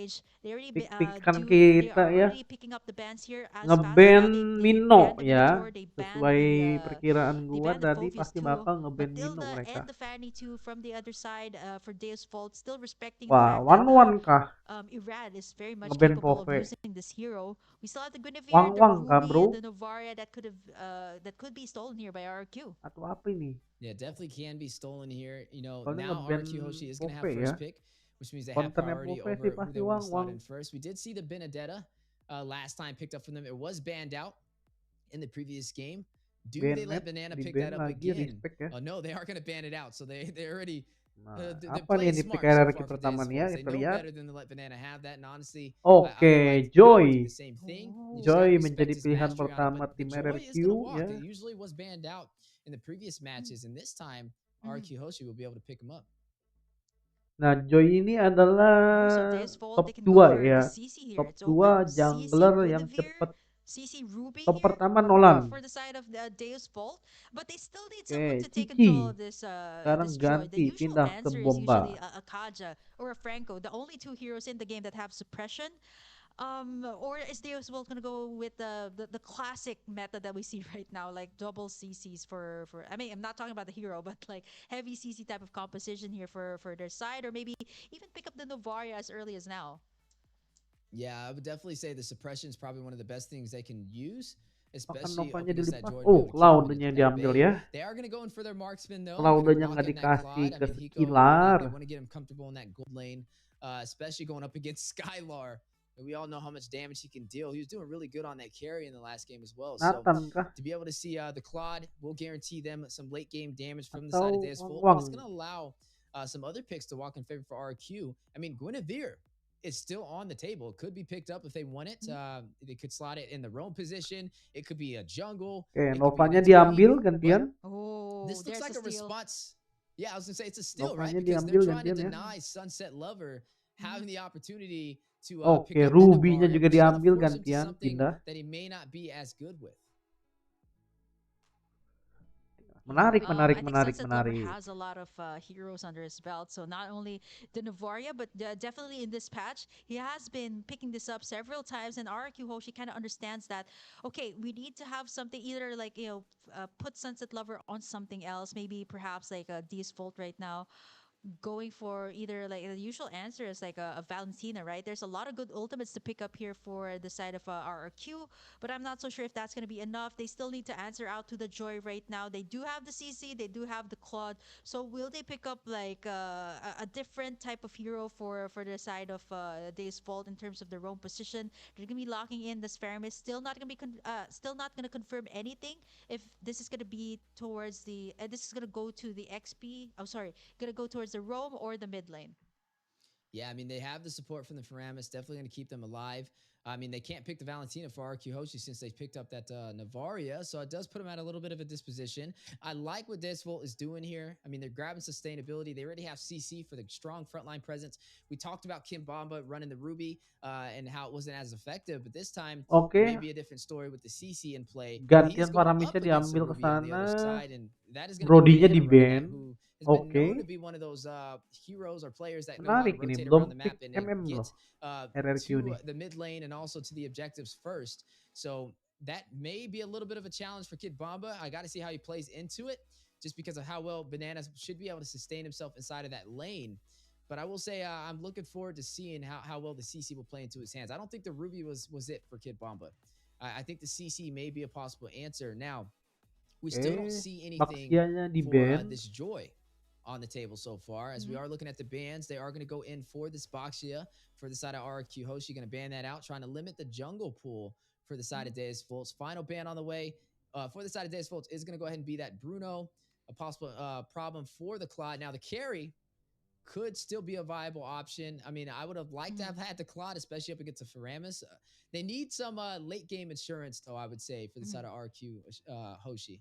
stage. They already Tik-tikan they kita are ya. already picking up the bans here as fast as Ngeban now. They Mino banned the ya. Minotaur, they banned Sesuai the perkiraan they gua banned the tadi Phophis pasti too. bakal ngeban Mino Matilda mereka. and the Fanny too from the other side for DEUSVULT, still respecting the Wah, fact that one kah Irad is very much ngeban capable of Pove? using this hero. We still have the Guinevere, the Wang kah, Ruby, bro? and the Novaria that could be stolen here by RRQ. Atau apa ini? Yeah, definitely can be stolen here. You know, Soalnya now ngeban RRQ Hoshi is going to have Pove ya. first pick, which means they have Kontennya priority Pove sih over who pasti they want to slot Wang. in first. We did see the Benedetta last time picked up from them. It was banned out in the previous game. Do they let Bennett Banana di pick ban that up lagi, again? respect ya. Oh no, they are going to ban it out. So they already Nah, they're apa nih playing yang di pick smart so RRQ far for pertama nih ya, DEUSVULT. They kita know lihat. better than to let Banana have that. And honestly, I would like Oke, I would do the Joy. same thing. You just Joy gotta respect menjadi his pilihan mastery on it. pertama But the tim Joy RRQ is going to walk. ya. It usually was banned out in the previous matches, and this time RQ Hoshi will be able to pick him up. Nah, Joy ini adalah Oh, so DEUSVULT, top they can go 2 for ya. the CC here. Top It's 2 open. CC jungler yang Guinevere, cepet. CC Ruby Top here pertama Nolan. for the side of the DEUSVULT, but they still need someone Oke, to take control Cici. of Sekarang this Joy. The ganti, usual pindah ke answer is usually Bomba. a Kaja or a Franco, the only two heroes in the game that have suppression. Or is DEUSVULT gonna go with the classic method that we see right now, like double CCs for I mean, I'm not talking about the hero, but like heavy CC type of composition here for their side, or maybe even pick up the Novaria as early as now. Yeah, I would definitely say the suppression is probably one of the best things they can use, Bahkan especially up Novanya against that dilipat. Joy to be Oh, able to keep him Cloud-nya in that diambil bait. ya. They are going to go in for their marksman though. Going to Cloud-nya lock nggak in that dikasih Claude. I ke mean, Hiko, they Skylarrrr. want to get him comfortable in that gold lane, especially going up against Skylarrrr. We all know how much damage he can deal. He was doing really good on that carry in the last game as well. So Nathan kah? to be able to see the Claude will guarantee them some late game damage from the side of Atau DEUSVULT, but it's Wang? going to allow some other picks to walk in favor for RQ. I mean, Guinevere is still on the table. It could be picked up if they want it. They could slot it in the roam position. It could be a jungle. Oke, It could be Novanya an XP. diambil But gantian. Oh, this looks there's like the a steal. response. Yeah, I was gonna say it's a steal, right? Novanya Because they're diambil trying to gantian ya. deny Sunset Lover having the opportunity to Oke, pick up that Ruby-nya Novaria, juga which is gonna diambil force him to gantian, something pindah. that he may not be as good with. Menarik, Yeah, menarik, I think menarik, Sunset Lover menarik. has a lot of heroes under his belt. So not only the Novaria, but definitely in this patch, he has been picking this up several times. And RQ Hoshi kind of understands that, okay, we need to have something either like, put Sunset Lover on something else, maybe perhaps like a DEUSVULT right now, going for either like the usual answer is like a Valentina, right? There's a lot of good ultimates to pick up here for the side of RRQ, but I'm not so sure if that's going to be enough. They still need to answer out to the Joy right now. They do have the CC, they do have the Claude. So will they pick up like a different type of hero for the side of DEUSVULT in terms of the roam position? They're going to be locking in the Spharamis. Still not going to be still not going to confirm anything if this is going to be towards the this is going to go to the XP. Oh, sorry, going to go towards the roam or the mid lane. Yeah, I mean, they have the support from the Faramis, definitely going to keep them alive. I mean, they can't pick the Valentina for RQ Hoshi since they picked up that Navaria, so it does put them at a little bit of a disposition. I like what DEUSVULT is doing here. I mean, they're grabbing sustainability. They already have CC for the strong frontline presence. We talked about Kim Bomba running the Ruby and how it wasn't as effective, but this time Oke, it may be a different story with the CC in play. gantian He's going Faramisnya up against the diambil ke Ruby on the sana. other side, and that is going to be Brodinya Banana di running that, ban. who has been known to Oke, be one of those heroes or players that know how to menarik ini. rotate Belum around the pick map and MM get loh, RRQ to nih. the mid lane and also to the objectives first. So that may be a little bit of a challenge for Kid Bomba. I got to see how he plays into it just because of how well Bananas should be able to sustain himself inside of that lane. But I will say I'm looking forward to seeing how well the CC will play into his hands. I don't think the Ruby was it for Kid Bomba. I think the CC may be a possible answer. Now, we still don't see anything Baxianya di for ban. this Joy on the table so far. As we are looking at the bans, they are going to go in for this Boxia for the side of RQ Hoshi. Going to ban that out, trying to limit the jungle pool for the side of DEUSVULT. Final ban on the way for the side of DEUSVULT is going to go ahead and be that Bruno. A possible problem for the Claude. Now, the carry could still be a viable option. I mean, I would have liked to have had the Claude, especially up against the Faramis. They need some late game insurance, though, I would say, for the side of RQ Hoshi.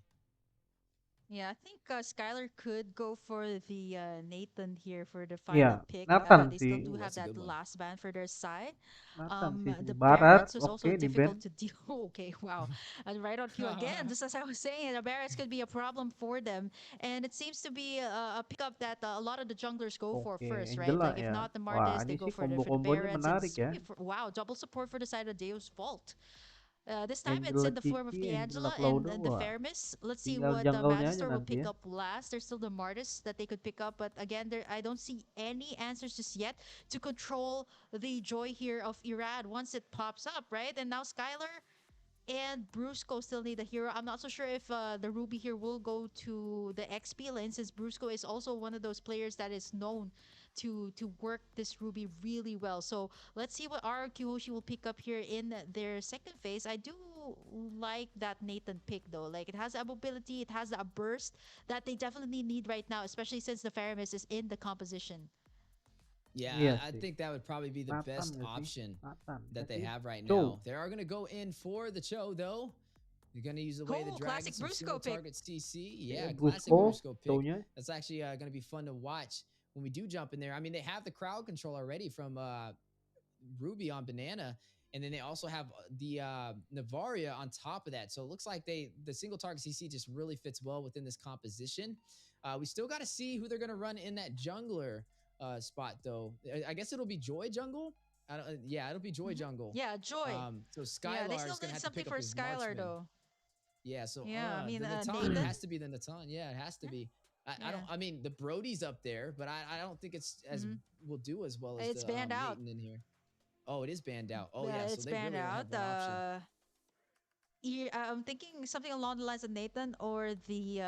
Yeah, I think Skylar could go for the Nathan here for the Iya, final pick. Nathan They sih. still do Ooh, have that's a that good one. last ban for their side. Nathan sih The Barat, Barracks was oke also di band. difficult to deal. Okay, wow. And right on cue again, just as I was saying, the Barracks could be a problem for them. And it seems to be a pickup that a lot of the junglers go for Oke, first, right? Angela Like if ya. not the Wah, Martis, ini they go sih for the kombo-kombonya Barretts. And menarik ya. wow, double support for the side of DEUSVULT. This time it's Angela in the form of Cici, the Angela Angela Claudio, and the wah. Fermis. Let's see Tinggal what jungle-nya aja Magister will nanti pick ya. up last. There's still the Martis that they could pick up, but again, I don't see any answers just yet to control the joy here of Irad once it pops up, right? And now Skylar and Brusco still need a hero. I'm not so sure if the Ruby here will go to the XP lane, since Brusco is also one of those players that is known to work this Ruby really well. So let's see what RRQ Hoshi will pick up here in their second phase. I do like that Nathan pick though. Like it has a mobility, it has a burst that they definitely need right now, especially since the Faramis is in the composition. Yeah, Iya I sih. think that would probably be the Nathan best nggak sih? option Nathan. that they Sih. have right Joe. now. They are going to go in for the Cho, though. They're going to use away the Oh, Dragon, classic some Brusco single pick. target CC. Yeah, Ya, classic Brusco, Brusco pick. Joe-nya. That's actually going to be fun to watch when we do jump in there. I mean, they have the crowd control already from Ruby on Banana, and then they also have the Navaria on top of that. So it looks like the single target CC just really fits well within this composition. We still got to see who they're going to run in that jungler spot, though. I guess it'll be Joy Jungle. Yeah, it'll be Joy Jungle. Yeah, Joy. So Yeah, they Skylarrrr still is gonna need have to something pick up for his Skylar marksman. though. Yeah, so Yeah, I mean the Natan, it Nathan. has to be the Natan. Yeah, it has to Yeah. be. I don't. Yeah. I mean, the Brody's up there, but I don't think it's as Mhm. will do as well as It's the banned out. Nathan in here. Oh, it is banned out. Oh yeah, so It's they banned really don't out. have one option. I'm thinking something along the lines of Nathan or the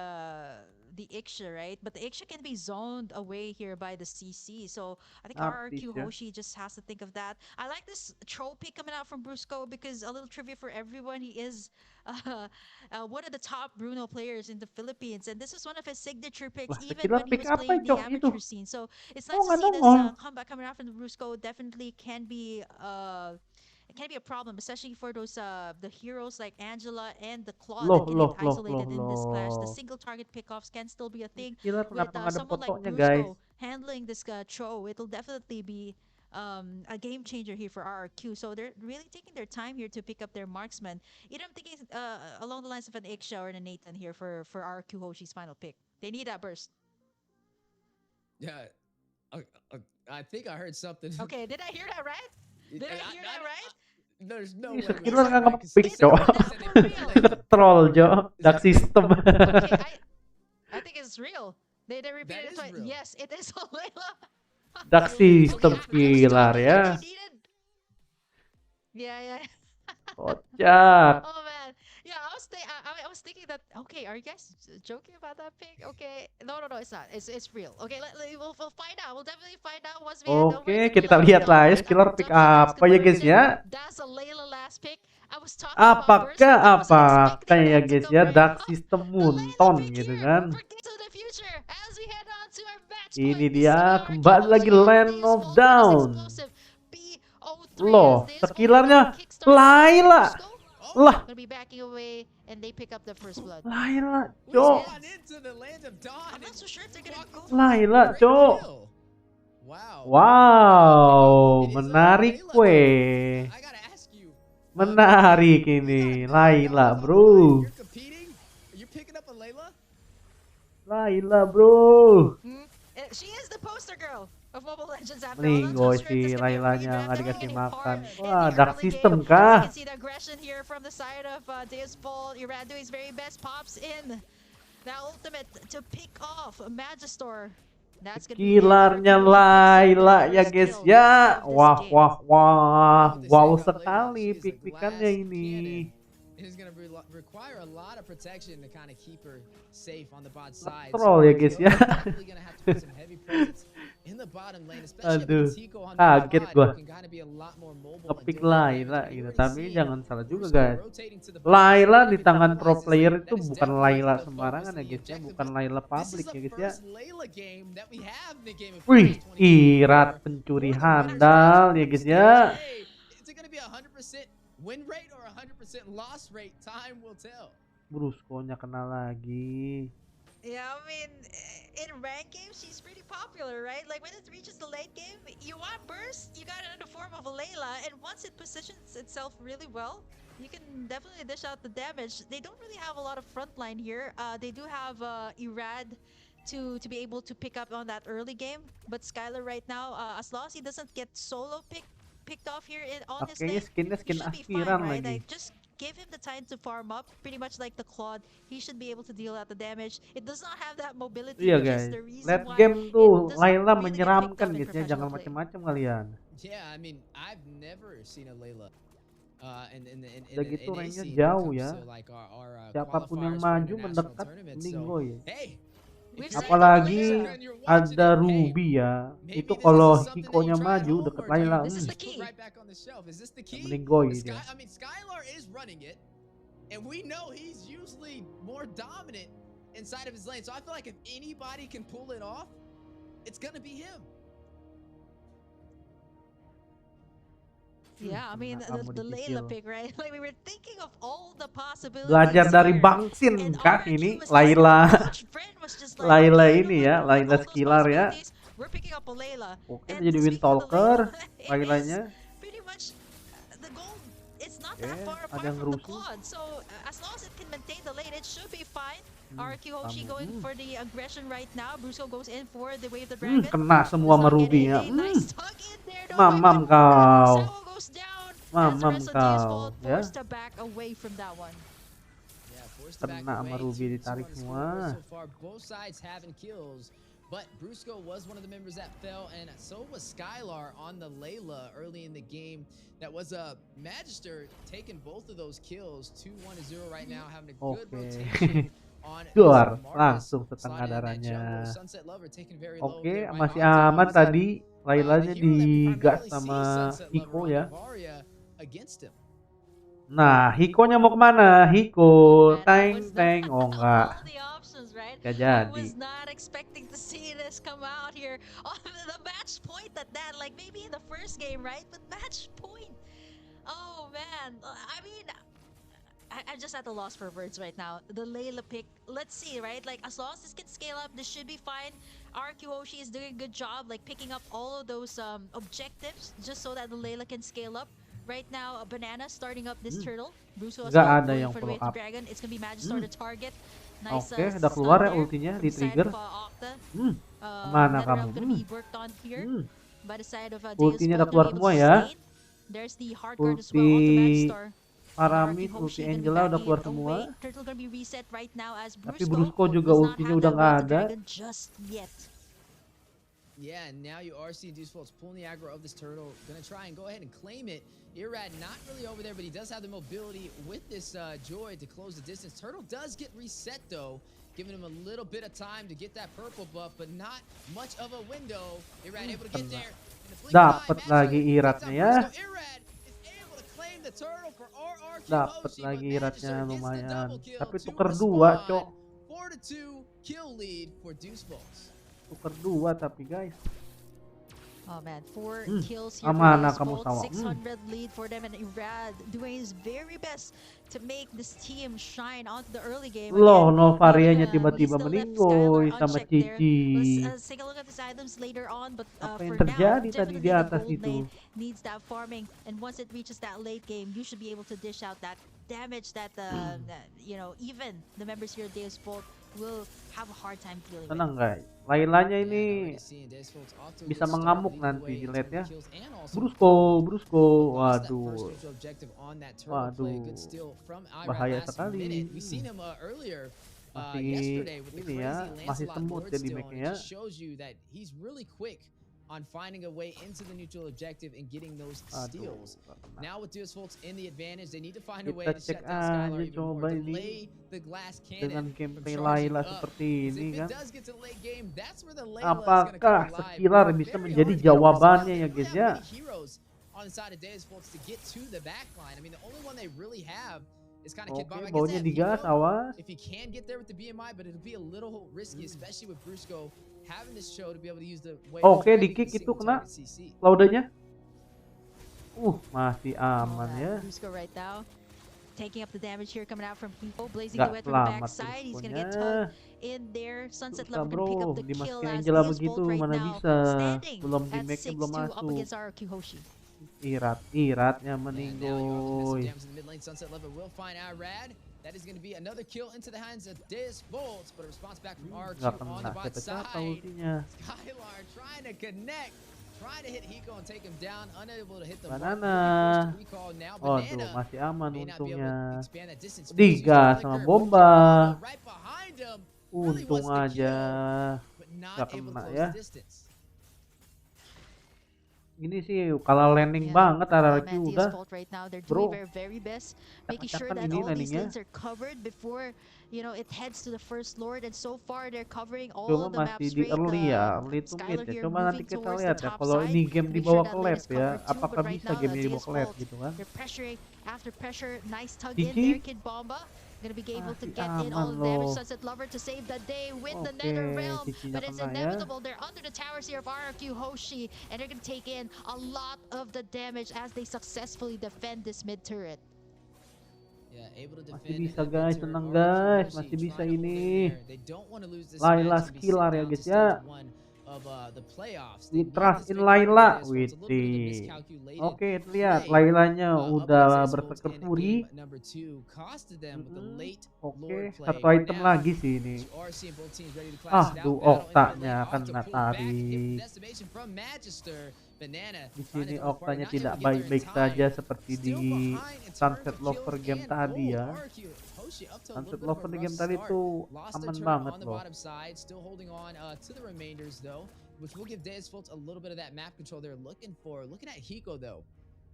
Iksha, right? But the Iksha can be zoned away here by the CC. So I think Artis RRQ ya. Hoshi just has to think of that. I like this trophy coming out from Brusco because a little trivia for everyone. He is one of the top Bruno players in the Philippines, and this is one of his signature picks, Lah, even sekilas when he pick was apa playing the Cok itu? amateur scene. So it's Oh, nice to nggak see this nongol. comeback coming out from the Brusco. Definitely can be it can be a problem, especially for those the heroes like Angela and the Claw Loh, that can loh, get loh, loh, isolated in this clash. The loh. single target pickoffs can still be a Ini thing Skiller with kenapa nggak ada someone like fotonya, guys? Brusco handling this Cho. It'll definitely be a game changer here for RRQ. So they're really taking their time here to pick up their marksman. You know, I'm thinking along the lines of an Iksha or a Nathan here for RRQ Hoshi's final pick. They need that burst. Yeah, uh, uh, I think I heard something. Okay, did I hear that right? Did I hear that right? There's no Ini way. Skiller nggak Right, 'cause nge-pick, they Cok. said they picked Layla. Troll, Jo. Is Dark that- system. Okay, I think it's real. They repeated it is twice. real. Yes, it is Layla. Dark system Okay, I was Skiller joking. ya. He needed. Yeah, yeah. Kocak. Oh man, yeah. I was thinking that. Okay, are you guys joking about that pick? Okay, no, it's not. It's real. Okay, we'll find out. We'll definitely find out once we head over Oke, to kita the lihat lah ya our Skiller pick production desk apa ya guys conversion. ya. That's a Layla last pick. I was talking about burst, Apakah but I wasn't expecting ya that to guys come ya, right. Dark Oh, System the Layla Munton pick gitu here. kan. Forget to the future as we head on to our match Ini point. This is dia our kembali lagi Hoshi and Land these of Volkers Down. explosive BO3 Loh, as this skillernya overall kickstart Layla. Brusco. Oh, Lah, Gonna be backing away and they pick up the first blood. Layla, we Cok. spawned into the land of dawn. I'm not so sure if they're gonna go. Layla, Great Cok. kill. Wow. Wow, It is menarik Layla, weh. I gotta ask you. Menarik We ini, got Layla, $1,000 bro. You're competing? Are you picking up a Layla? Layla, bro. She is the poster girl of Mobile Legends after all. Meninggoy Not sure if si this can be a Laylanya, redraft. nggak They're dikasih getting makan. hard Wah, in the Dark early System game. As kah? you can see the aggression here from the side of DEUSVULT. Irad doing his very best, pops in the ultimate to pick off Magister. That's gonna be Killernya RRQ. He picks up Layla the ya first guys kill ya. of this Wah, game. wah, wah. What they say Wow about Layla, sekali she is a pik-pikannya glass ini. cannon. It is going to require a lot of protection to kind of keep her safe on the bot side. Troll ya guys ya. Probably going to have to put some heavy presence in the bottom lane, especially Aduh, with Tico on the kaget bot, gua. who can kind of be a lot more mobile and Ngepick different Layla damage. We gitu. already Tapi see jangan salah juga Brusco guys. rotating to the Layla bot. di tangan pro Realizes player that itu is bukan definitely Layla the sembarangan focus ya and the guys ya. objective, Bukan but Layla this public is the ya guys ya. first Layla game that we have in the game of Wih, 2024. Irat pencuri For the winners handal match, ya guys still ya. today, is it going to be 100% win rate or 100% loss rate? Time will tell. Brusco-nya kena lagi. Yeah, I mean, in ranked games, she's pretty popular, right? Like when it reaches the late game, you want burst, you got it in the form of a Layla, and once it positions itself really well, you can definitely dish out the damage. They don't really have a lot of frontline here. They do have Irad to be able to pick up on that early game, but Skylar right now, as long as he doesn't get solo picked off here on his Pakainya lane, skinnya he skin should be fine, aspiran right? lagi. Like just give him the time to farm up, pretty much like the Claude. He should be able to deal out the damage. It does not have that mobility, Iya which is guys, the reason late why game it tuh doesn't Layla really get picked menyeramkan up in guys ya, professional jangan play. macam-macam kalian. Yeah, I mean, I've never seen a Layla in Udah an gitu NA ranknya scene when it jauh comes ya. to like our Siapapun yang qualifiers for maju international mendekat tournaments. mending So, goy. hey, We've if seen you're in it the with Apalagi Layla. position and you're watching ada it, hey, Ruby ya. Itu maybe this kalau is something that you Hikonya try at maju home, deket or do you Layla, This is just the put key. right back on the shelf? Is this the key? mending goy The dia. I mean, Skylarrrr is running it, and we know he's usually more dominant inside of his lane. So I feel like if anybody can pull it off, it's gonna be him. Yeah, I mean, Kamu the Layla dicicil. pick, right? Like we were thinking of all the possibilities Belajar dari here. Bangsin And kah RRQ ini was like, Layla. Coach Brent was just like, Layla okay, you know ini what? ya, With Layla all those Skylarrrr ya. possibilities, we're picking up a Layla. Oke, And jadi Wind speaking of the Talker Layla, it is Laylanya. pretty much the goal. It's not Oke, that far ada apart yang from the ngerusuh. Claude. So as long as it can maintain the lane, it should be fine. RRQ Hoshi kamu. going for the aggression right now. Brusco goes in for the Wave the Dragon. Kena semua Does sama not get Ruby ya. anything. Nice tuck in there though. Mamam by kau. Sawa goes down. As the Mamam rest of kau, DEUSVULT ya. forced to back away from that one. Yeah, forced to back Kena sama away. Ruby 2-2 ditarik on the scoreboard semua. so far. Both sides having kills, but Brusco was one of the members that fell, and so was Skylarrrr on the Layla early in the game. That was a Magister taking both of those kills. 2-1-0 right now, having a good Oke. rotation on Dor, Marcus, langsung setengah sliding in that darahnya. jungle. Sunset Lover taking very low Oke, there right masih onto aman him. tadi. Laylanya The hero that we digas primarily see sama Sunset Lover Hiko on ya. Bavaria against him. Nah, Hikonya mau kemana? Hiko, Man, I teng was teng. not Oh enggak, all the options, right? gak I jadi. was not expecting to see this come out here on the match point at that. Like maybe in the first game, right? But match point. Oh man, I mean, I'm just at a loss for words right now. The Layla pick. Let's see, right? Like as long as this can scale up, this should be fine. RQ Hoshi is doing a good job, like picking up all of those objectives just so that the Layla can scale up. Right now, a Banana starting up this turtle. Bruce was Nggak ada going yang for the follow Wave the up. Dragon. It's gonna be Magistar to target. Nice, Oke, udah stun keluar ya there ultinya from di the side trigger. of, Octa. Kemana kamu? Gonna be worked on here by the side of Ultinya udah DEUSVULT, keluar able to semua ya. sustain. There's the hard guard as well onto Ulti Magistar. Paramis, RRQ ulti Hoshi gonna be Angela udah backing keluar it semua. away. Turtle gonna be reset right now as Tapi Brusco Brusco juga does not ultinya have udah that nggak Wave the ada. Dragon just yet. Yeah, and now you are seeing DEUSVULT's pulling the aggro of this turtle. Gonna try and go ahead and claim it. Irad not really over there, but he does have the mobility with this Joy to close the distance. Turtle does get reset though, giving him a little bit of time to get that purple buff, but not much of a window. Irad able to get there. In the blink of an eye, Dapat Match-3 lagi takes iratnya out ya. Brusco. Irad is able to claim the turtle for RRQ Dapat Hoshi, lagi but iratnya Magister gets the lumayan. double kill Tapi to tuker dua, respond. cok. 4-2 kill lead for DEUSVULT. Tuker dua tapi guys. Oh man, 4 kills here Amana for kamu DEUSVULT, Sawa. 600 lead for them, and Irad doing his very best to make this team shine onto the early game. Loh, Again, Novarianya he tiba-tiba still left meninggoy Skylarrrr sama unchecked there. Cici. Let's take a look at his items later on, but Apa yang for now, terjadi tadi definitely di the atas gold itu? lane needs that farming, and once it reaches that late game, you should be able to dish out that damage that, you know, even the members here at DEUSVULT will have a hard time dealing with. Tenang guys, Laylanya ini bisa mengamuk nanti di late ya. Brusco, waduh, bahaya sekali. Masih ini ya, masih semut jadi make-nya. On finding a way into the neutral objective and getting those steals. Now with DEUSVULT in the advantage, they need to find a way to shut down Skylarrrr even more, delay the glass dengan cannon gameplay from charging Layla up. seperti ini If it kan. does get to late game, that's where the Layla is gonna Apakah come alive. Skylarrrr bisa Very menjadi hard to get jawabannya ya a guys response. ya? They don't have many heroes on the side of DEUSVULT to get to the back line. I mean, the only one they really have is kind of Kid Bomb. Oke, I guess baunya they have digas, Hero awas. if he can get there with the BMI, but it'll be a little risky, especially with Brusco having this show to be able to use the way. Oke, di kick itu kena. Laudanya. Masih aman ya. Brusco right now taking up the damage here coming out from Hiko. Blazing Gak duet from the selamat backside. He's gonna Brusco-nya. get tugged in there. Sunset Susah Lover gonna pick up bro, the kill dimasukin as Angela DEUSVULT begitu right mana now bisa. standing Belum di at make-nya belum 6-2 up masuk. against RRQ Hoshi. Iratnya meninggoy. Sunset Lover will find Irad. That is going to be another kill into the hands of DEUSVULT, but a response back from RRQ Gak on kena the bot siapa side. ultinya. Skylarrrr trying to connect, trying to hit Hiko and take him down, unable to hit the mark. Banana. Recall now. Aduh, Banana masih aman may not be able to untungnya. expand that distance. Digas sama bomba. Right behind him. Untung aja. But not Gak able to kena close ya. the distance. Ini sih kalah landing banget RRQ udah. DEUSVULT right now, they're Bro. doing their very best, making sure Acak-acakan that ini all these landingnya. lanes are covered before, you know, it heads to the first lord. And so far, they're covering all Cuma of the maps masih di straight. early ya, early to mid Skylarrrr ya. here Coba nanti moving kita towards the lihat ya top kalau side. ini game Make dibawa sure ke that lane late is ya, covered too, apakah but right bisa now, game ini dibawa ke late DEUSVULT, gitu kan. they're pressuring after pressure. Nice tug GG. in there, Kid Bomba. Gonna be able to Masih get in aman all the damage. loh. Sunset Lover to save the day with the Oke, Nether Realm, cincinya but it's kena ya. inevitable. They're under the towers here of RRQ Hoshi, and they're gonna take in a lot of the damage as they successfully defend this mid turret. Yeah, able to Masih defend bisa that guys, mid turret. tenang RRQ guys, Hoshi masih bisa trying to hold in ini. there. They don't want to lose this Layla match and be Skylarrr sent ya down to guys ya. stage 1 of the playoffs. We They need trust this in victory for Layla. DEUSVULT. It's a little bit of a Wih. miscalculated Oke, lihat play Laylanya up udah against DEUSVULT bertekad in Fury. game number 2. Costed them with the late Oke, Lord play. satu item Now, lagi sih ini. you are seeing both teams ready to clash it out. Duh, Battle in the mid oktanya lane. Off to kena pull back and hit tarik. the decimation from Magister. Banana Di trying sini to throw the party, oktanya not tidak able to get there in baik-baik time. saja seperti di Still behind in terms Sunset of Lover kills game and tadi gold. ya. RRQ Hoshi up to a Sunset little bit of Lover a di rough game tadi start. tuh Lost aman their turret banget on the loh. bottom side, still holding on to the remainders though, which will give DEUSVULT a little bit of that map control they're looking for. Looking at Hiko though,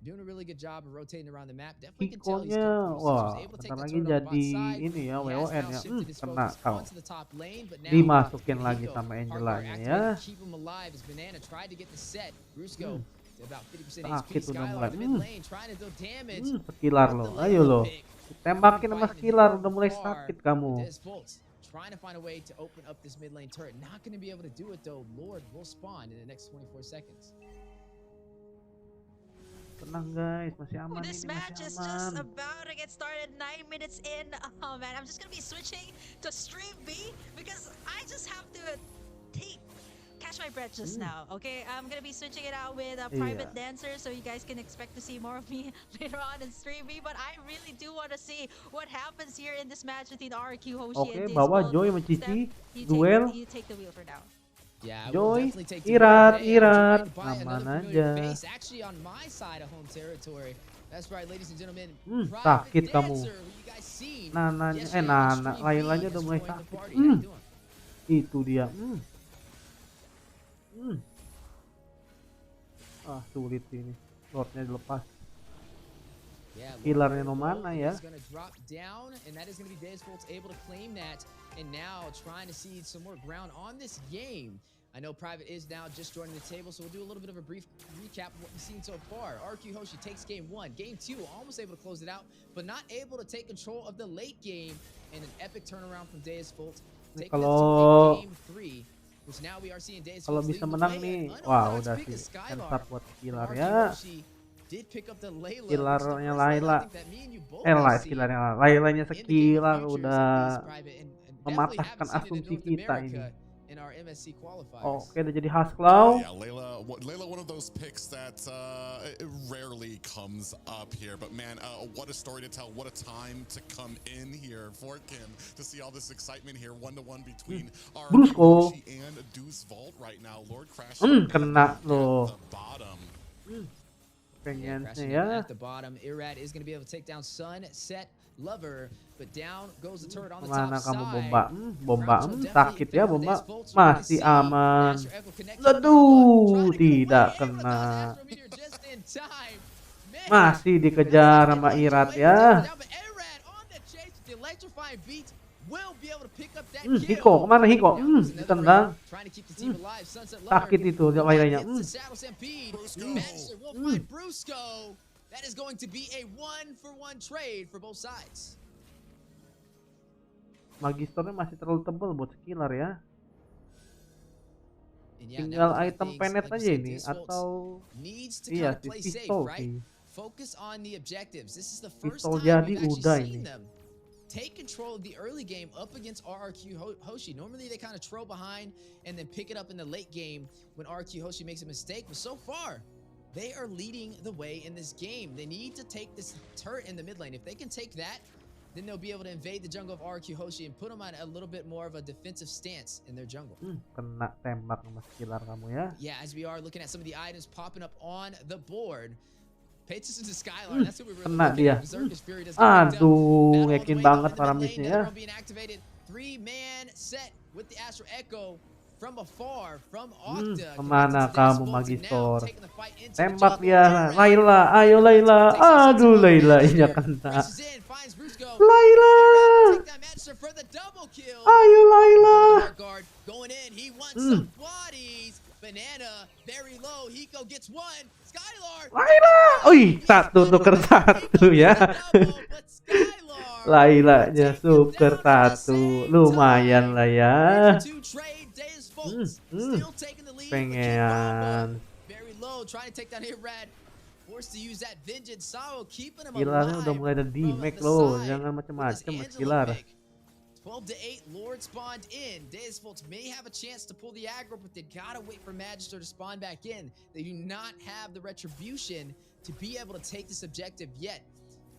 doing a really good job of rotating around the map. Definitely can tell he's Hikonya, comfortable since he was wah, able to take bentar the lagi turret on the bot jadi side. ini ya, He has WON now ya. shifted his Kena focus kau. onto the top lane, but now Dimasukin lagi Hiko, sama hardcore Angelanya activated ya. to keep him alive as Banana tried to get the set. Brusco about 50% Sakit HP. udah Skylarrrr mulai. in the mid lane trying to deal damage. Sekilar with lo, the ayo Layla lo. pick. Tembakin sama Fighting Skylarrr, from udah mulai far, sakit kamu. DEUSVULT trying to find a way to open up this mid lane turret. Not going to be able to do it though. Lord will spawn in the next 24 seconds. Tenang guys, masih aman This ini, match masih is just aman. about to get started. 9 minutes in. Oh man, I'm just gonna be switching to stream B because I just have to catch my breath just now. Okay, I'm gonna be switching it out with a private dancer, so you guys can expect to see more of me later on in stream B. But I really do want to see what happens here in this match between RRQ Hoshi Oke, and bawa DEUSVULT. Joy sama Cici, You duel. take the wheel for now. Yeah, Joy, definitely take the Irat, win. Hey, I'm Irat, joined by aman another familiar aja. face, actually on my side of home territory. That's right, ladies and gentlemen. Sakit kamu. Dancer, who you guys seen Nana, yesterday on Nana, Stream B Laylanya has udah mulai joined the sakit. party. How you doing? Itu dia. Sulit ini. Lordnya dilepas. Yeah, Killernya Lord no mana ya? is gonna drop down, and that is gonna be DEUSVULT able to claim that, and now trying to see some more ground on this game. I know Private is now just joining the table, so we'll do a little bit of a brief recap of what we've seen so far. RQ Hoshi takes game 1. Game 2, almost able to close it out, but not able to take control of the late game, and an epic turnaround from DEUSVULT. Taking us to game 3, which now we are seeing DEUSVULT Kalau bisa menang nih, wah udah sih. Start buat killer ya. Killernya Layla. Skillernya Laylanya sekillar udah mematahkan asumsi kita ini. Oke, udah jadi Hasklaw. Yeah, Layla, one of those picks that it rarely comes up here. But man, what a story to tell! What a time to come in here for Kim to see all this excitement here, 1-1 between Brusco and DEUSVULT right now. Lord crashing kena at loh. the bottom. Pengennya ya. At the bottom, Irad is going to be able to take down Sunset Lover, but down goes the turret on the Kemana top kamu side. bomba? Bomba, sakit ya bomba. Masih aman. Aduh, tidak kena. Masih dikejar sama Irat ya. Hiko, kemana Hiko? Ditendang. Sakit itu Laylanya. That is going to be a 1-for-1 trade for both sides. Magisternya masih terlalu tebal buat skiller ya. Tinggal item penet aja ini atau iya sih pistol sih. focus on the objectives. This is the first Pistol time jadi we've actually udah seen ini. them take control of the early game up against RRQ Hoshi. Normally they kind of trail behind and then pick it up in the late game when RRQ Hoshi makes a mistake, but so far they are leading the way in this game. They need to take this turret in the mid lane. If they can take that, then they'll be able to invade the jungle of RRQ Hoshi and put them on a little bit more of a defensive stance in their jungle. Kena tembak sama skiller kamu ya. Yeah, as we are looking at some of the items popping up on the board. Pay attention to Skylarrrr. That's what we really Kena looking dia. at. Berserker's Fury does get picked up. Aduh, Battle all the yakin way banget up in the mid Faramisnya lane. ya. Another one being activated. 3-man set with the Astro Echo from afar from Octa. Kemana kamu, Magistor? Taking the fight into Tembak the dia, jungle. Layla, ayo Layla. Aduh, Layla nya kena. Rushes in, finds Brusco. Layla, Take that Match-3 for the double kill. ayo Layla. Guard going in. He wants some bodies. Banana very low. Hiko gets one. Skylarrrr. Layla, oi, satu tuker satu ya. But Skylarrrr Layla nya tuker satu, lumayan lah ya. to trade. DEUSVULT still taking the lead. Pengen. Very low, trying to take down Irad. Forced to use that vengeance. Sao keeping him Skillernya alive. udah mulai ada from damage the loh, side jangan with macem-macem this mas Angela Skiller. pick. 12-8, Lord spawned in. DEUSVULT may have a chance to pull the aggro, but they gotta wait for Magister to spawn back in. They do not have the retribution to be able to take this objective yet.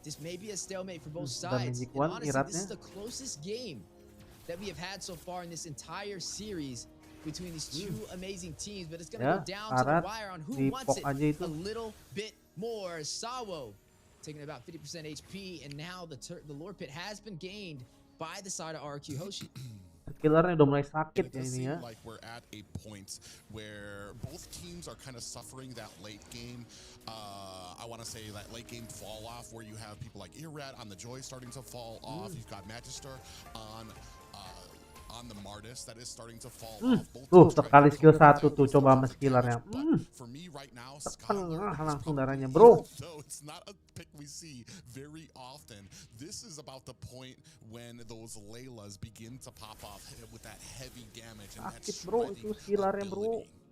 This may be a stalemate for both sides. And honestly, this is the closest game that we have had so far in this entire series between these two amazing teams, but it's gonna go down to the wire on who wants it a little bit more. Sawo taking about 50% HP, and now the Lord Pit has been gained by the side of RRQ Hoshi. Skillernya udah mulai sakit It ya does ini seem ya. like we're at a point where both teams are kind of suffering that late game. I want to say that late game fall off where you have people like Irad on the Joy starting to fall off. You've got Magister on the Martis that is starting to fall off. Tuh sekali skill satu tuh coba sama skillernya. For me right now, Tengah langsung darahnya bro. though it's not a pick we see very often, this is about the point when those Laylas begin to pop off with that heavy damage and that Sakit bro itu shredding skillernya bro. ability.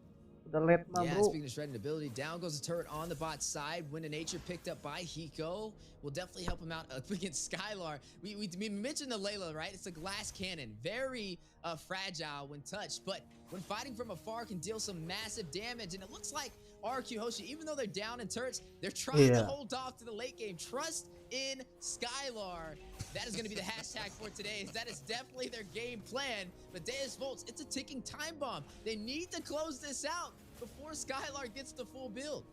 Udah late mah Yeah, bro. speaking of shredding ability, down goes the turret on the bot side. Wind of Nature picked up by Hiko will definitely help him out up against Skylarrrr. We mentioned the Layla, right? It's a glass cannon, very fragile when touched, but when fighting from afar can deal some massive damage. And it looks like RRQ Hoshi, even though they're down in turrets, they're trying to hold off to the late game. Trust in Skylarrrr. That is going to be the hashtag for today. That is definitely their game plan. But DEUSVULT, it's a ticking time bomb. They need to close this out before Skylarrrr gets the full build.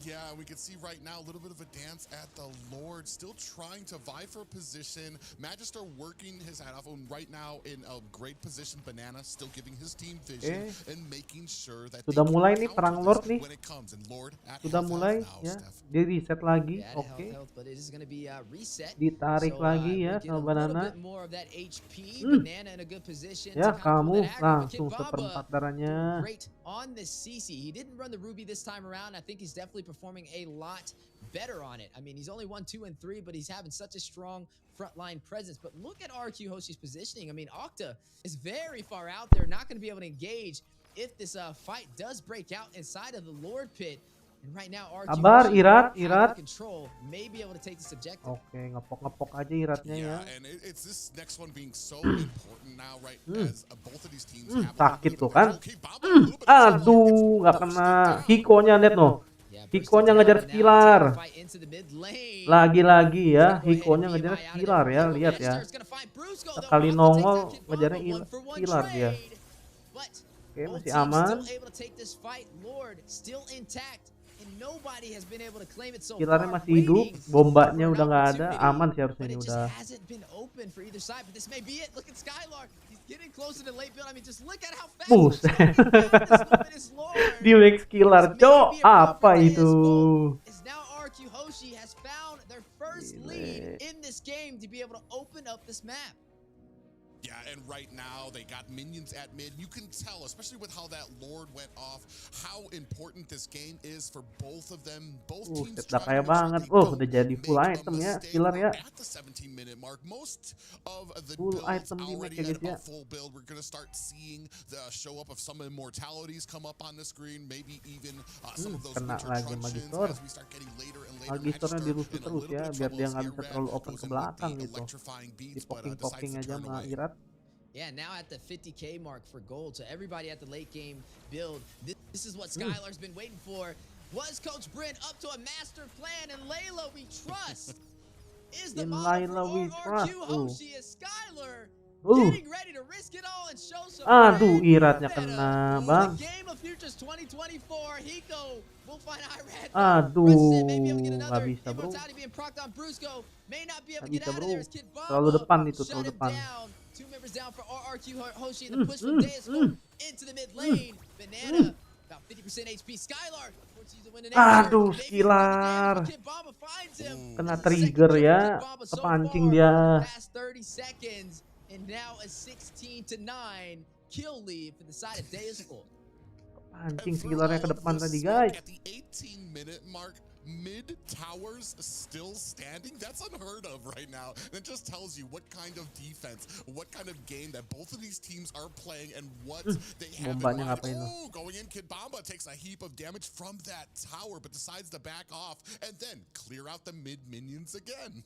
Yeah, we can see right now a little bit of a dance at the Lord, still trying to vie for position. Magister working his hat off, and right now in a great position. Banana still giving his team vision and making sure that sudah mulai nih perang Lord nih. when it comes. And Lord at Sudah mulai ya. Dia reset lagi. Oke. Ditarik lagi ya sama Banana. Ya kamu langsung seperempat darahnya. Great on the CC. He didn't run the Ruby this time around. I think he's definitely performing a lot better on it. I mean, he's only 1, 2, and 3, but he's having such a strong frontline presence. But look at RRQ Hoshi's positioning. I mean, Octa is very far out there, not going to be able to engage if this fight does break out inside of the Lord Pit. And right now, RRQ Sabar, Hoshi Irad. control may be able to take this objective. Oke, ngepok-ngepok aja Iratnya ya. And it's this next one being so important now, right? As both of these teams have Sakit tuh kan. Aduh, nggak kena. Hiko-nya lihat no. Hiko-nya ngejar Skiller. Lagi-lagi ya, Hiko-nya ngejar Skiller ya, lihat ya. Sekali nongol ngejarnya Skiller dia. Oke, masih aman. Skillernya masih hidup, bombanya udah nggak ada, aman sih harusnya ini udah. Buset. Di Max Skiller, cok, apa itu? Yeah, and right now they got minions at mid. You can tell, especially with how that Lord went off, how important this game is for both of them. Both teams Udah trying kaya to make sure banget. they Oh, don't udah jadi full make a item ya, mistake. Skylarrrr ya. We're at the 17-minute mark. Most of the Full builds item di match already ya at guys ya. a full build. We're going to start seeing the show up of some immortalities come up on the screen. Maybe even some of those Kena winter lagi truncheons Magister. as we start getting later and later. Magisternya dirusut in a terus little ya, bit of biar trouble dia as nggak bisa Irad terlalu open goes ke in with belakang the gitu. electrifying beats, Di but decides poking to aja turn sama away. Irad. Yeah, now at the 50K mark for gold. So everybody at the late game build, this is what Skylarrrr's been waiting for. Was Coach Brent up to a master plan? And Layla, we trust, is the model for RRQ Hoshi as Skylarrrr getting ready to risk it all and show some Aduh, Iradnya kena, Bang. The game of futures 2024. Hiko will find Irad. Aduh, nggak bisa, bro. Immortality being procced on Brusco. May not be able to Nggak get bisa, out of bro. there as Kid Terlalu depan itu, shut terlalu him depan. down. 2 members down for RRQ Hoshi and the push from DEUSVULT into the mid lane. Menyala about 50% HP. Skylarrrr aduh, Skylarrrr. Kena trigger ya, kepancing dia. And now a 16-9 kill lead for the side of DEUSVULT. Kepancing Skylarrrrnya ke depan tadi, guys. At the 18-minute mark, mid towers still standing. That's unheard of right now. It just tells you what kind of defense, what kind of game that both of these teams are playing and what they have in mind. Oh, going in, Kid Bomba takes a heap of damage from that tower, but decides to back off and then clear out the mid minions again.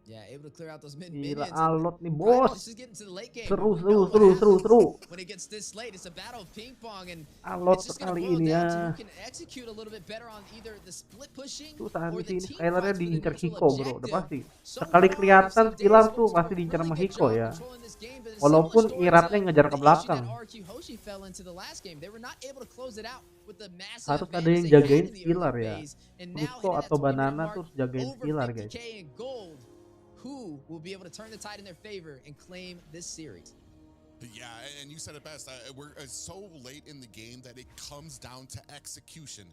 Yeah, able to clear out those mid Gila, minions. alot nih, bos. This is getting to the late game. Seru. When it gets this late, it's a battle of ping pong, and alot it's just gonna sekali boil ini down to ya. who can execute a little bit better on either the split pushing Susah or di sini. the team Skylarrrnya fights for the diincar neutral Hiko, bro. Udah objective. pasti. So Sekali far, kelihatan so Skylarrrr tuh DEUSVULT pasti doing a diincar really sama good Hiko job ya. controlling this game, but it's Walaupun similar story Iradnya to ngejar ke the issue belakang. that RRQ Hoshi fell into the last game. They were not able to close it out with the massive Harus ada advantage yang they jagain had in the Skylarrrr early ya. phase, and now Brusco hitting that atau 20-minute Banana mark, terus jagain over Skylarrrr, guys. 50K in gold. Who will be able to turn the tide in their favor and claim this series? Yeah, and you said it best. We're so late in the game that it comes down to execution,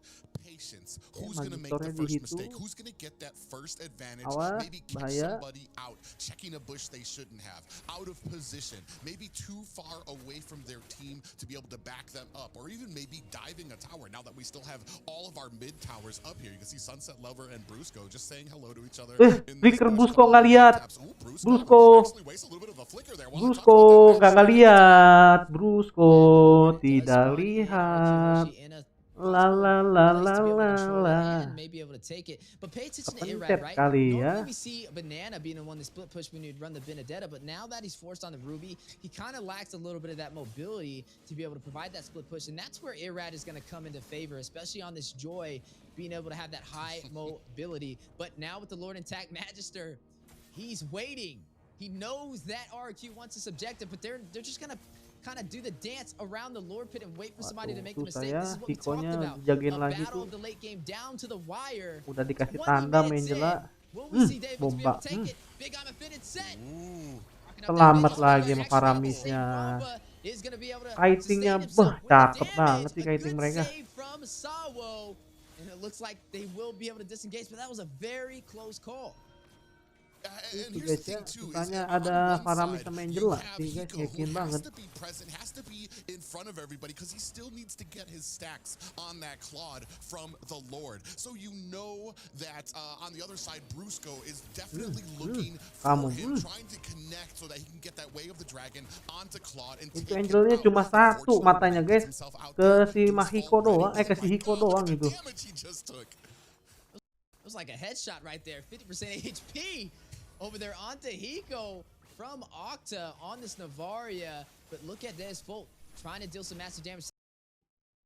patience. Who's going to make the first mistake? Who's going to get that first advantage? Maybe kick somebody out, checking a bush they shouldn't have, out of position, maybe too far away from their team to be able to back them up, or even maybe diving a tower. Now that we still have all of our mid towers up here, you can see Sunset Lover and Brusco just saying hello to each other. Flicker Brusco nggak lihat. Brusco nggak lihat, Brusco tidak lihat. La la la la la la. Kepencet kali ya. We see Banana being the one that split push when you'd run the Benedetta, but now that he's forced on the Ruby, he kind of lacks a little bit of that mobility to be able to provide that split push, and that's where Irad is going to come into favor, especially on this Joy, being able to have that high mobility. But now with the Lord intact Magister, he's waiting. He knows that RRQ wants this objective, but they're just gonna kind of do the dance around the Lord pit and wait for somebody to make the mistake. This is what we talked about. A battle of the late game down to the wire. Udah dikasih tanda Menyala. Bomba. Selamat lagi sama Paramisnya. Kitingnya, cakep banget sih kiting mereka. And it looks like they will be able to disengage, but that was a very close call. Itu guys ya, sukanya ada Paramis sama Menyala sih guys, yakin banget. Has to be in front of everybody because he still needs to get his stacks on that Claude from the Lord. So you know that on the other side, Brusco is definitely looking for him, trying to connect so that he can get that way of the dragon onto Claude and itu Angelnya cuma satu matanya guys, ke si Mahiko doang, ke si Hiko doang gitu. It was like a headshot right there, 50% HP over there onto Hiko from Octa on this Navaria. But look at this, Volt trying to deal some massive damage.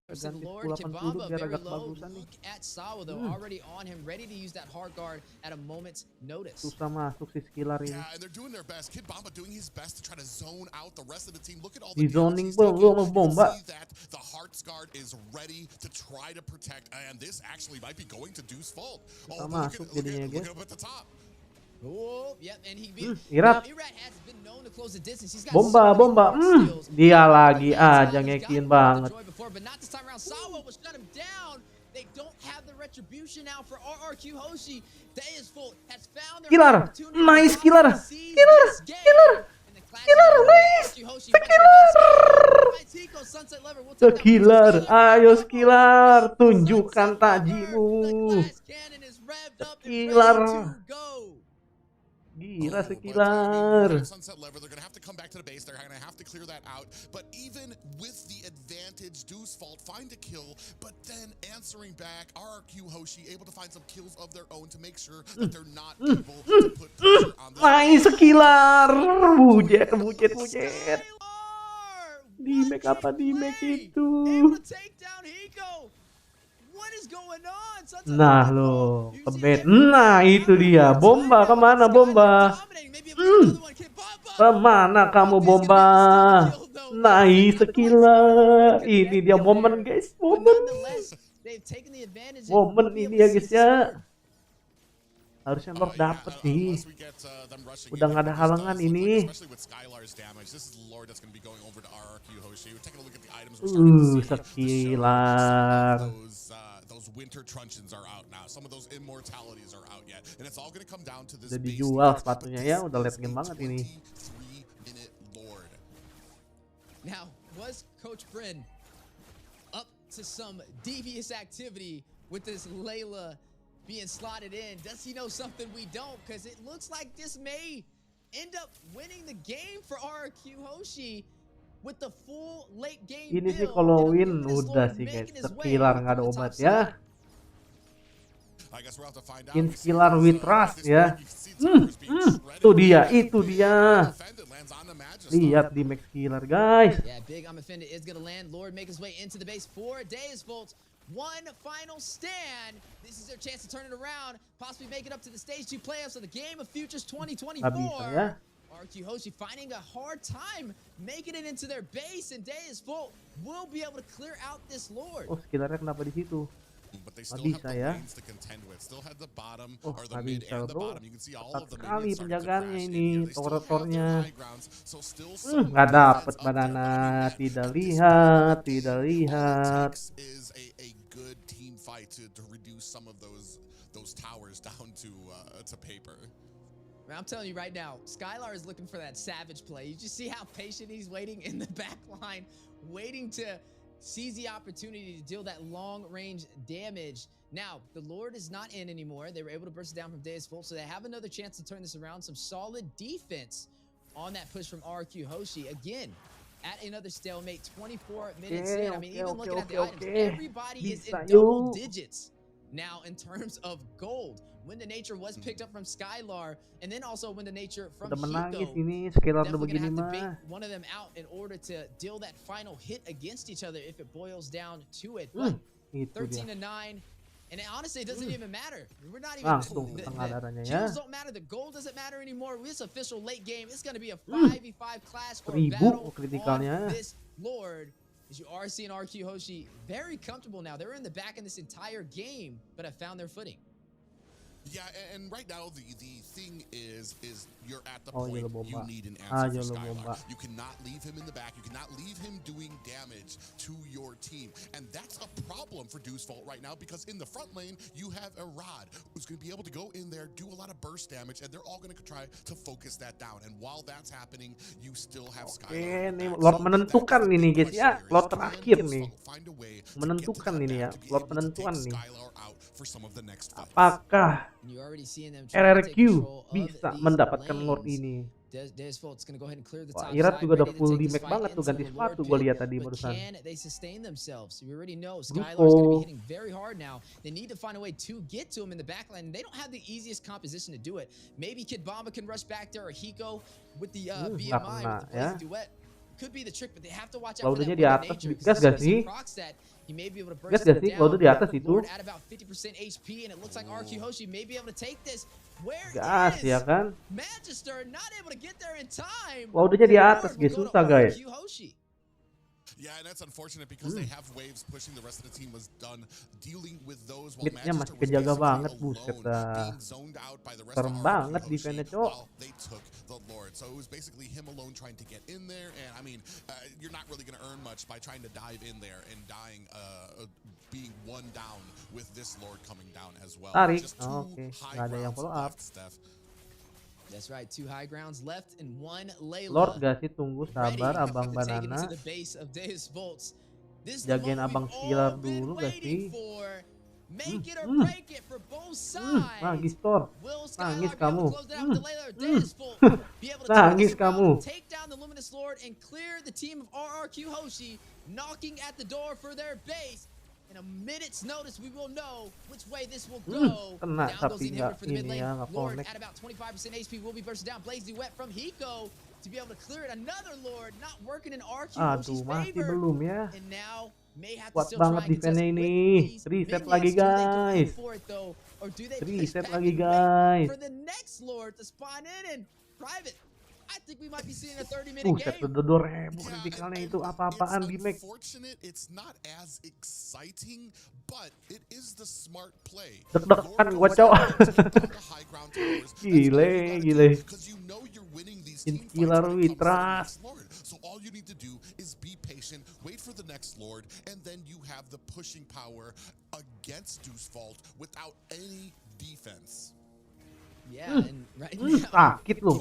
The Lord Kibamba very low. Look at Sawa though, already on him, ready to use that hard guard at a moment's notice. Susah masuk si Skylarrrr ini. Yeah, and they're doing their best. Kid Bomba doing his best to try to zone out the rest of the team. Look at all the zoning belum bomba. That the Hearts guard is ready to try to protect, and this actually might be going to DEUSVULT. Oh, look at the top. Oh, yep, and Irad. has been known to close the distance. He's got Bomba. Dia lagi aja ngekin banget. But not this time around. Sawa was shut him down. They don't have the retribution now for RRQ Hoshi. DEUSVULT has found their Skylarrrr. Nice Skylarrrr. Skylarrrr, ayo Skylarrrr, tunjukkan tajimu. Skylarrrr. Gila Skylarrrr. Sunset lever, they're gonna have to come back to the base. They're gonna have to clear that out. But even with the advantage, DEUSVULT find a kill, but then answering back, RRQ Hoshi able to find some kills of their own to make sure that they're not able to put pressure on this. Nice Skylarrrr. Bujet. Di make apa di make itu? Nah lo, kebet. Nah itu dia. Bomba kemana bomba? Kemana kamu bomba? Nice Skylarrrr. Ini dia momen guys. Momen ini ya guys ya. Harusnya Lord dapet sih. Udah nggak ada halangan ini. Skylarrrr. Winter truncheons are out now. Some of those immortalities are out yet. And it's all going to come down to this. Udah dijual sepatunya ya, udah late game banget ini. Now, was Coach Bryn up to some devious activity with this Layla being slotted in? Does he know something we don't? Because it looks like this may end up winning the game for RRQ Hoshi. With the full late game. Ini sih kalau win udah sih guys. Skylarrrr nggak ada obat ya. In Skylarrrr with trust ya. Itu dia. Lihat di Max Skylarrrr guys. Yeah, big Amafenda is gonna land. Lord make his way into the base for DEUSVULT. One final stand. This is their chance to turn it around. Possibly make it up to the stage 2 playoffs of the Game of Futures 2024. Ya. RRQ Hoshi finding a hard time making it into their base, and DEUSVULT will be able to clear out this Lord. Oh, Skylarrrr kenapa di situ? Nggak bisa ya. Oh, nggak bisa bro. Ketat sekali penjagaannya ini, tower-towernya. Nggak dapet banana. Tidak lihat. I'm telling you right now, Skylarrrr is looking for that savage play. You just see how patient he's waiting in the back line, waiting to seize the opportunity to deal that long-range damage. Now, the Lord is not in anymore. They were able to burst it down from DEUSVULT, so they have another chance to turn this around. Some solid defense on that push from RRQ Hoshi. Again, at another stalemate, 24 minutes in. I mean, even looking at the items, everybody is in double digits now in terms of gold. When the nature was picked up from Skylarrrr, and then also when the nature from Hiko, ini Skylarrrr definitely begini gonna have to mah. bait one of them out in order to deal that final hit against each other if it boils down to it. But 13 to 9, and honestly, it doesn't even matter. We're not even the kills don't matter. The gold doesn't matter anymore. This official late game. It's gonna be a 5v5 clash or battle on this Lord. As you are seeing RQ Hoshi very comfortable now. They're in the back in this entire game, but have found their footing. Yeah, and right now the thing is you're at the point you need an answer for Skylarrrr. You cannot leave him in the back. You cannot leave him doing damage to your team. And that's a problem for DEUSVULT right now, because in the front lane, you have a Rod who's going to be able to go in there, do a lot of burst damage, and they're all going to try to focus that down. And while that's happening, you still have Skylarrrr. Ini Lord menentukan ini guys ya. Lord terakhir nih. Menentukan ini ya. Lord penentuan nih. Apakah RRQ bisa mendapatkan Lord ini? Wah, Irat juga udah full damage banget tuh, ganti sepatu gue lihat tadi barusan. Nggak kena ya. Cloudnya di atas, gas gak sih? Gas gak sih? Cloud di atas itu. Gas ya kan? Cloudnya di atas guys, susah guys. Yeah, and that's unfortunate because they have waves pushing. The rest of the team was done dealing with those. Midnya masih kejaga banget, buset dah. Serem banget defense-nya, cok. They took the Lord, so it was basically him alone trying to get in there. And I mean, you're not really going to earn much by trying to dive in there and dying, being one down with this Lord coming down as well. Tarik, oke. Nggak ada yang follow up. That's right, 2 high grounds left and 1 Layla. Lord gak sih? Tunggu Ready sabar Abang to take it into Banana. the base of DEUSVULT. This is the Jagain moment Abang we've Skylarrrr all been dulu gak waiting sih? for. Make it or break it for both sides. Nangis Thor. Will Nangis Skylarrrr be able kamu. to close it out with the Layla or DEUSVULT be able to turn Nangis this around, kamu. take down the Luminous Lord, and clear the team of RRQ Hoshi, knocking at the door for their base. In a minute's notice, we will know which way this will go. Kena Down goes the tapi inhibitor nggak for the mid ini lane. ya, nggak Lord connect. at about 25% HP will be bursted down. Blaze Duet from Hiko to be able to clear it. Another Lord not working in RQ Hoshi's Aduh, masih favor. belum ya. And now may have to Kuat still banget try and contest defense-nya with ini. these Reset minions. lagi Do they go in guys. for it though, or do they push Reset back lagi and wait guys. for the next Lord to spawn in and private? I think we might be seeing a 30-minute Set game. udah 2.000 kritikalnya itu apa-apaan di Mac. Unfortunate, it's not as exciting, but it is the smart play. Deg-degan gua cowok. Gile. Skylarrrr we trust. So all you need to do is be patient, wait for the next Lord, and then you have the pushing power against DEUSVULT without any defense. Yeah, and right now, sakit loh.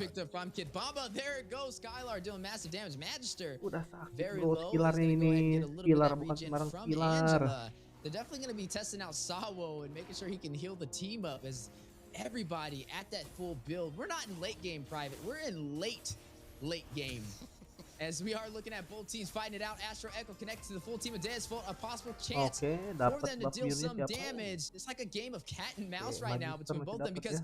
picked up from Kid Bamba. There it goes. Skylarrrr doing massive damage. Magister Udah sakit very bro low. Skylarrrr He's gonna go ahead and ini. get a little bit Skylarrrr of bukan regen sembarang from Skylarrrr. Angela. They're definitely going to be testing out Sawo and making sure he can heal the team up as everybody at that full build. We're not in late game private. We're in late game. As we are looking at both teams fighting it out. Astro Echo connected to the full team of DEUSVULT. A possible chance for them to deal some damage. It's like a game of cat and mouse right now between both of them because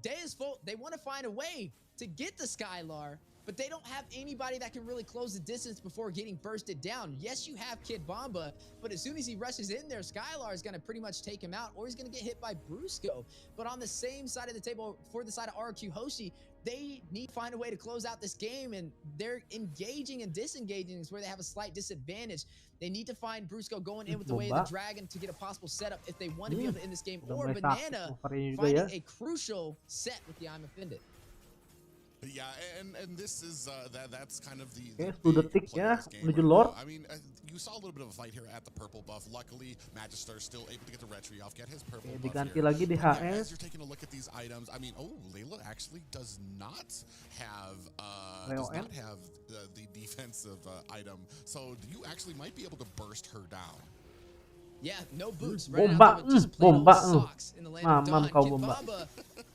DEUSVULT, they want to find a way to get the Skylarrrr, but they don't have anybody that can really close the distance before getting bursted down. Yes, you have Kid Bamba, but as soon as he rushes in there, Skylarrrr is going to pretty much take him out, or he's going to get hit by Brusco. But on the same side of the table, for the side of RQ Hoshi, they need to find a way to close out this game, and they're engaging and disengaging is where they have a slight disadvantage. They need to find Brusco going in with the way of the dragon to get a possible setup if they want to be able to end this game, or Banana finding a crucial set with the I'm Offended. Yeah, and this is that's kind of the detik ya menuju Lord. I mean, you saw a little bit of a fight here at the purple buff. Luckily, Magister still able to get the retry off, get his purple buff diganti here. lagi di As HS. you're taking a look at these items, I mean, Layla actually does not have the defensive item, so you actually might be able to burst her down. Yeah, no boots. Bomba, Socks in the land of mamam Dawn. kau Kid bomba. Bamba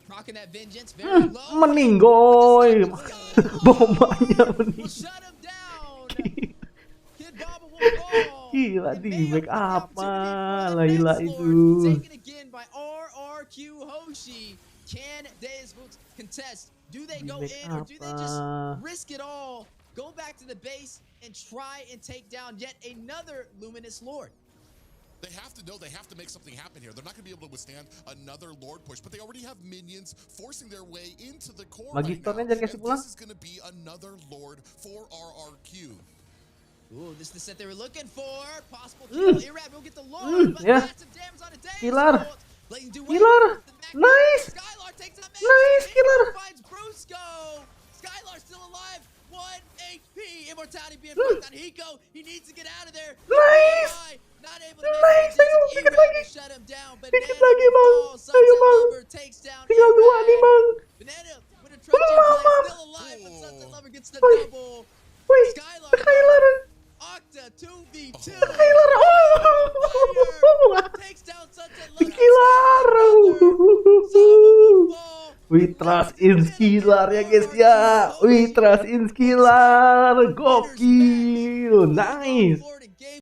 rocking that vengeance very low. Meninggoy. Bombanya We'll meninggoy. shut him down. Kid Bamba will fall. Gila And di may make have the apa opportunity for the Layla next itu. Lord. Taken again by RRQ Hoshi. Can DEUSVULT contest? Do they go in, or do they just risk it all, go back to the base, and try and take down yet another Luminous Lord? They have to know they have to make something happen here. They're not going to be able to withstand another Lord push, but they already have minions forcing their way into the core right now. And this is going to be another Lord for RRQ. Ooh, this is the set they were looking for. Possible kill. Irab will get the Lord, but yeah. massive damage on a day. Skylarrrr. Skylarrrr. Nice. Skylarrrr takes out Nice, Skylarrrr. finds Brusco. Skylarrrr still alive. 1 HP. Immortality being blocked on Hiko. He needs to get out of there. Nice. Not able to make it. Dikit lagi. Shut him down. Dikit lagi bang. Ayo bang. Takes down Tinggal 2 nih bang. Banana with a Trojan play, still alive, but Sunset Lover gets the double. Wih, Skylarrrr. Octa 2v2. Skylarrrr. Takes down Sunset Lover. Skylarrrr. We trust in Skylarrrr ya guys ya. We trust in Skylarrrr. Gokil. Nice.